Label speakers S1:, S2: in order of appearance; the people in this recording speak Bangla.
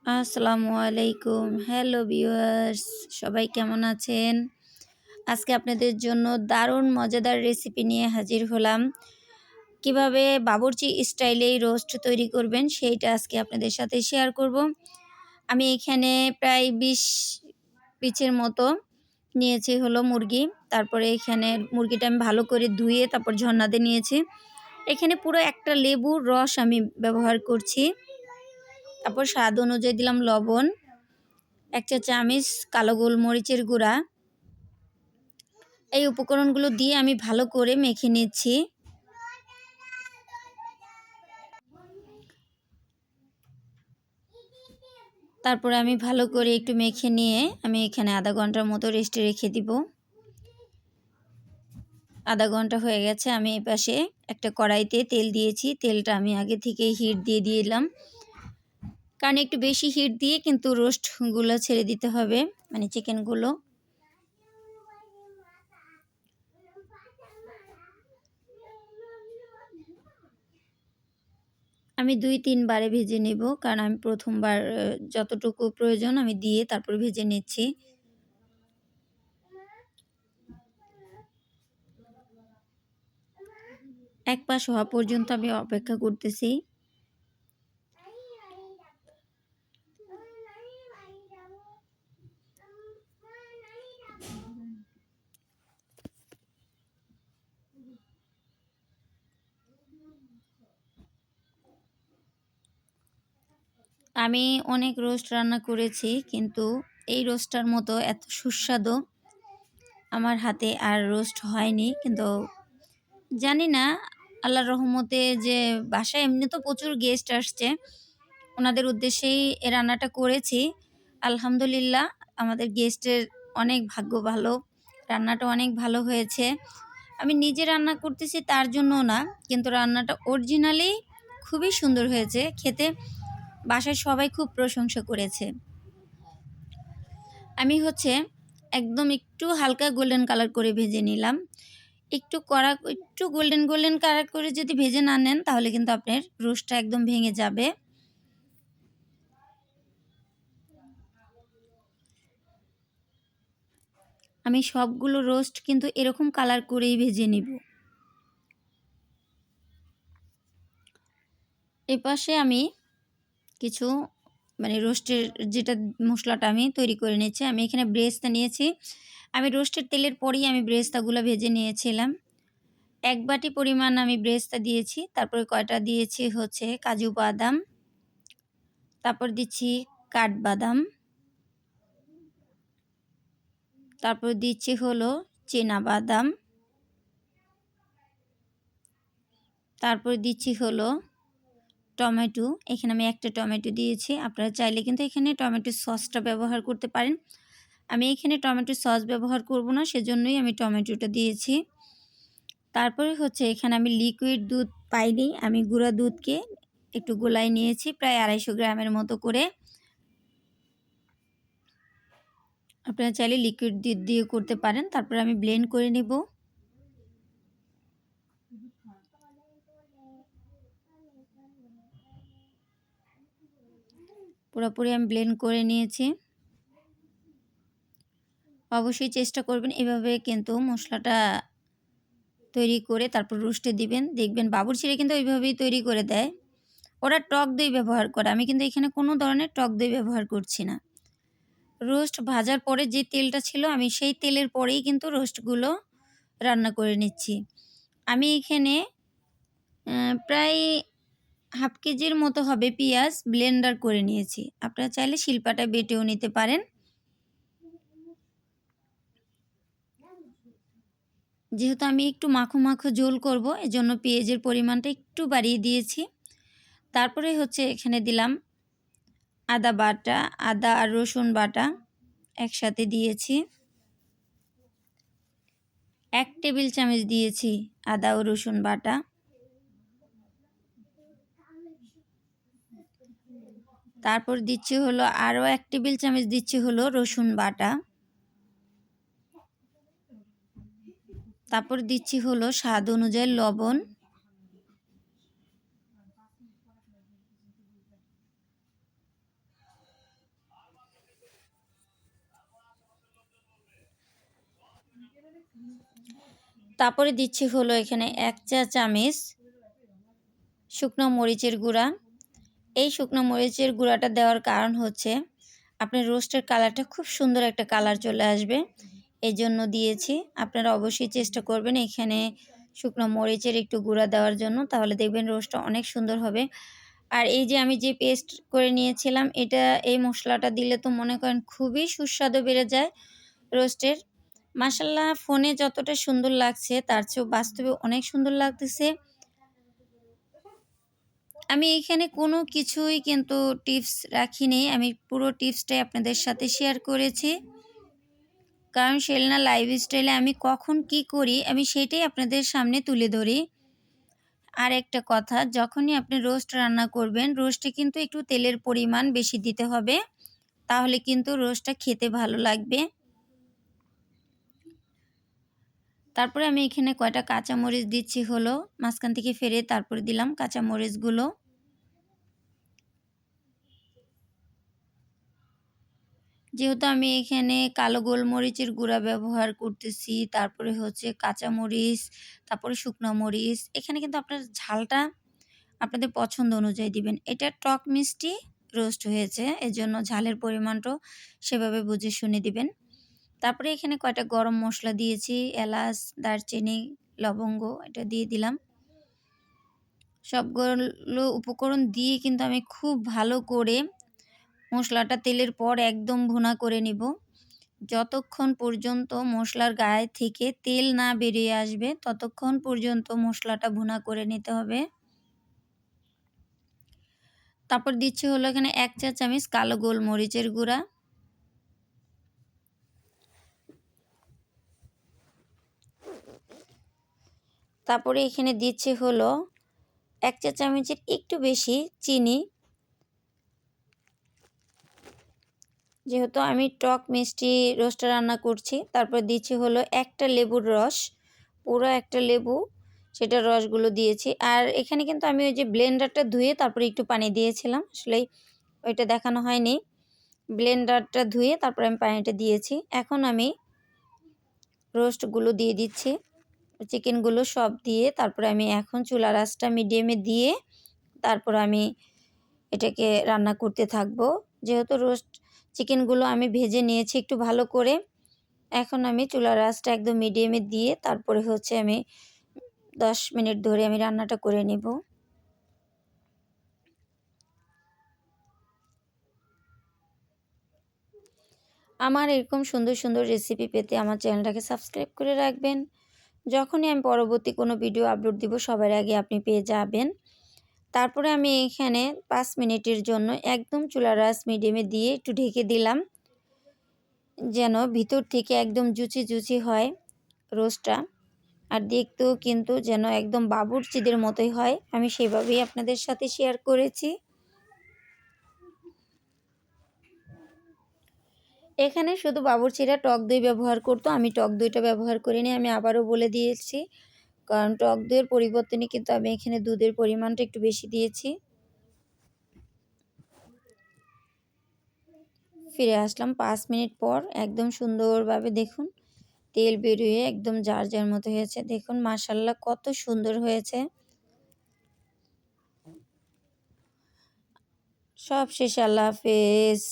S1: আসসালামু আলাইকুম। হ্যালো ভিউয়ার্স, সবাই কেমন আছেন? আজকে আপনাদের জন্য দারুণ মজাদার রেসিপি নিয়ে হাজির হলাম। কিভাবে বাবুর্চি স্টাইলে এই রোস্ট তৈরি করবেন সেইটা আজকে আপনাদের সাথে শেয়ার করব। আমি এখানে প্রায় ২০ পিচের মতো নিয়েছি হলো মুরগি। তারপরে এখানে মুরগিটা আমি ভালো করে ধুয়ে তারপর ঝরনা দিয়ে নিয়েছি। এখানে পুরো একটা লেবুর রস আমি ব্যবহার করছি। তারপর স্বাদ অনুযায়ী দিলাম লবণ, ১ চা চামচ কালো গোলমরিচের গুঁড়া। এই উপকরণগুলো দিয়ে আমি ভালো করে মেখে নিচ্ছি। তারপরে আমি ভালো করে একটু মেখে নিয়ে আমি এখানে আধা ঘন্টার মতো রেস্টে রেখে দিব। আধা ঘন্টা হয়ে গেছে। আমি এপাশে একটা কড়াইতে তেল দিয়েছি। তেলটা আমি আগে থেকেই হিট দিয়ে দিলাম। কারণ একটু বেশি হিট দিয়ে কিন্তু রোস্টগুলো ছেড়ে দিতে হবে, মানে চিকেনগুলো। আমি ২-৩ বারে ভেজে নেব, কারণ আমি প্রথমবার যতটুকু প্রয়োজন আমি দিয়ে তারপর ভেজে নিচ্ছি। এক পাশ হওয়া পর্যন্ত আমি অপেক্ষা করতেছি। আমি অনেক রোস্ট রান্না করেছি, কিন্তু এই রোস্টটার মতো এত সুস্বাদু আমার হাতে আর রোস্ট হয়নি। কিন্তু জানি না, আল্লাহর রহমতে যে বাসায় এমনি তো প্রচুর গেস্ট আসছে, ওনাদের উদ্দেশ্যেই এ রান্নাটা করেছি। আলহামদুলিল্লাহ, আমাদের গেস্টের অনেক ভাগ্য ভালো, রান্নাটা অনেক ভালো হয়েছে। আমি নিজে রান্না করতেছি তার জন্য না, কিন্তু রান্নাটা অরিজিনালি খুবই সুন্দর হয়েছে খেতে। বাসায় সবাই খুব প্রশংসা করেছে। আমি একদম একটু হালকা গোল্ডেন কালার করে ভেজে নিলাম। একটু গোল্ডেন কালার করে যদি ভেজে না নেন, তাহলে কিন্তু আপনার রোস্টটা একদম ভেঙে যাবে। আমি সবগুলো রোস্ট কিন্তু এরকম কালার করেই ভেজে নিব। এপাশে আমি কিছু, মানে রোস্টের যেটা মশলাটা আমি তৈরি করে নিচ্ছি। আমি এখানে ব্রেস্তা নিয়েছি। আমি রোস্টের তেলের পরেই আমি ব্রেস্তাগুলো ভেজে নিয়েছিলাম। ১ বাটি পরিমাণ আমি ব্রেস্তা দিয়েছি। তারপরে কয়টা দিয়েছি কাজু বাদাম, তারপর দিচ্ছি কাঠবাদাম, তারপর দিচ্ছি চীনা বাদাম, তারপর দিচ্ছি টমেটো। এখানে আমি একটা টমেটো দিয়েছি। আপনারা চাইলে কিন্তু এখানে টমেটো সসটা ব্যবহার করতে পারেন। আমি এখানে টমেটো সস ব্যবহার করব না, সেজন্যই আমি টমেটোটা দিয়েছি। তারপরে এখানে আমি লিকুইড দুধ পাইনি, আমি গুঁড়া দুধকে একটু গোলায় নিয়েছি প্রায় ২৫০ গ্রামের মতো করে। আপনারা চাইলে লিকুইড দুধ দিয়ে করতে পারেন। তারপরে আমি ব্লেন্ড করে নেব। পুরোপুরি আমি ব্লেন্ড করে নিয়েছি। অবশ্যই চেষ্টা করবেন এভাবে কিন্তু মশলাটা তৈরি করে তারপর রোস্টে দিবেন। দেখবেন বাবুর্চিরা কিন্তু ওইভাবেই তৈরি করে দেয়। ওরা টক দই ব্যবহার করে। আমি কিন্তু এখানে কোনো ধরনের টক দই ব্যবহার করছি না। রোস্ট ভাজার পরে যে তেলটা ছিল, আমি সেই তেলের পরেই কিন্তু রোস্টগুলো রান্না করে নিচ্ছি। আমি এখানে প্রায় ১/২ কেজির মতো হবে পেঁয়াজ ব্লেন্ডার করে নিয়েছি। আপনারা চাইলে শিলপাটায় বেটেও নিতে পারেন। যেহেতু আমি একটু মাখো, মাখো ঝোল করব, এজন্য পেঁয়াজের পরিমাণটা একটু বাড়িয়ে দিয়েছি। তারপরে এখানে দিলাম আদা বাটা, আদা আর রসুন বাটা একসাথে দিয়েছি। ১ টেবিল চামচ দিয়েছি আদা ও রসুন বাটা। তারপর দিচ্ছি আরও ১ টেবিল চামচ দিচ্ছি রসুন বাটা। তারপর দিচ্ছি স্বাদ অনুযায়ী লবণ। তারপরে দিচ্ছি হলো এখানে 1 চা চামচ শুকনো মরিচের গুঁড়া। এই শুকনো মরিচের গুঁড়াটা দেওয়ার কারণ হচ্ছে আপনার রোস্টের কালারটা খুব সুন্দর একটা কালার চলে আসবে, এজন্য দিয়েছি। আপনারা অবশ্যই চেষ্টা করবেন এখানে শুকনো মরিচের একটু গুঁড়া দেওয়ার জন্য, তাহলে দেখবেন রোস্টটা অনেক সুন্দর হবে। আর এই যে আমি যে পেস্ট করে নিয়েছিলাম, এই মশলাটা দিলে তো মনে করেন খুবই সুস্বাদু বেড়ে যায় রোস্টের। মাশাআল্লাহ, ফোনে যতটা সুন্দর লাগছে তার চেয়েও বাস্তবে অনেক সুন্দর লাগতেছে। আমি এখানে কোনো কিছুই কিন্তু টিপস রাখিনি, আমি পুরো টিপসটাই আপনাদের সাথে শেয়ার করেছি। কারণ শেলনা লাইফস্টাইলে আমি কখন কি করি আমি সেটাই আপনাদের সামনে তুলে ধরি। আর একটা কথা, যখনই আপনি রোস্ট রান্না করবেন, রোস্টে কিন্তু একটু তেলের পরিমাণ বেশি দিতে হবে, তাহলে কিন্তু রোস্টটা খেতে ভালো লাগবে। তারপরে আমি এখানে কয়টা কাঁচামরিচ দিচ্ছি হলো মাঝখান থেকে ফেরে, তারপরে দিলাম কাঁচামরিচগুলো। যেহেতু আমি এখানে কালো গোলমরিচের গুঁড়া ব্যবহার করতেছি, তারপরে হচ্ছে কাঁচামরিচ, তারপরে শুকনো মরিচ। এখানে কিন্তু আপনার ঝালটা আপনাদের পছন্দ অনুযায়ী দিবেন। এটা টক মিষ্টি রোস্ট হয়েছে, এজন্য ঝালের পরিমাণটাও সেভাবে বুঝে শুনে দিবেন। তারপরে এখানে কয়টা গরম মশলা দিয়েছি, এলাচ, দারচিনি, লবঙ্গ এটা দিয়ে দিলাম। সবগুলো উপকরণ দিয়ে কিন্তু আমি খুব ভালো করে মশলাটা তেলের পর একদম ভুনা করে নিব। যতক্ষণ পর্যন্ত মশলার গায়ে থেকে তেল না বেরিয়ে আসবে ততক্ষণ পর্যন্ত মশলাটা ভুনা করে নিতে হবে। তারপর দিচ্ছি হলো এখানে 1 চা চামচ কালো গোলমরিচের গুঁড়া। তারপরে এখানে দিচ্ছি হলো 1 চা চামচের একটু বেশি চিনি। যেহেতু আমি টক মিষ্টি রোস্টটা রান্না করছি, তারপর দিচ্ছি হলো একটা লেবুর রস, পুরো একটা লেবু, সেটার রসগুলো দিয়েছি। আর এখানে কিন্তু আমি ওই যে ব্লেন্ডারটা ধুয়ে তারপরে একটু পানি দিয়েছিলাম, আসলে ওইটা দেখানো হয়নি। ব্লেন্ডারটা ধুয়ে তারপরে আমি পানিটা দিয়েছি। এখন আমি রোস্টগুলো দিয়ে দিচ্ছি, চিকেনগুলো সব দিয়ে তারপরে আমি এখন চুলার আঁচটা মিডিয়ামে দিয়ে তারপর আমি এটাকে রান্না করতে থাকবো। যেহেতু রোস্ট চিকেনগুলো আমি ভেজে নিয়েছি একটু ভালো করে, এখন আমি চুলার আঁচটা একদম মিডিয়ামে দিয়ে তারপরে হচ্ছে আমি 10 মিনিট ধরে আমি রান্নাটা করে নিব। আমার এরকম সুন্দর সুন্দর রেসিপি পেতে আমার চ্যানেলটাকে সাবস্ক্রাইব করে রাখবেন। যখনই আমি পরবর্তী কোনো ভিডিও আপলোড দিব সবার আগে আপনি পেয়ে যাবেন। তারপরে আমি এখানে 5 মিনিটের জন্য একদম চুলার আঁচ মিডিয়ামে দিয়ে একটু ঢেকে দিলাম, যেন ভিতর থেকে একদম জুচি জুচি হয় রোস্টটা, আর দেখতেও কিন্তু যেন একদম বাবুর্চিদের মতোই হয়। আমি সেভাবেই আপনাদের সাথে শেয়ার করেছি। এখানে শুধু বাবুর্চিরা টক দই ব্যবহার করতো, আমি টক দইটা ব্যবহার করিনি, আমি আবারও বলে দিয়েছি। কারণ টক দইয়ের পরিবর্তনে কিন্তু আমি এখানে দুধের পরিমাণটা একটু বেশি দিয়েছি। ফিরে আসলাম 5 মিনিট পর, একদম সুন্দরভাবে দেখুন তেল বেরিয়ে একদম জার জার মতো হয়েছে। দেখুন মাশাআল্লাহ কত সুন্দর হয়েছে। সব শেষে আল্লাহ হাফেজ।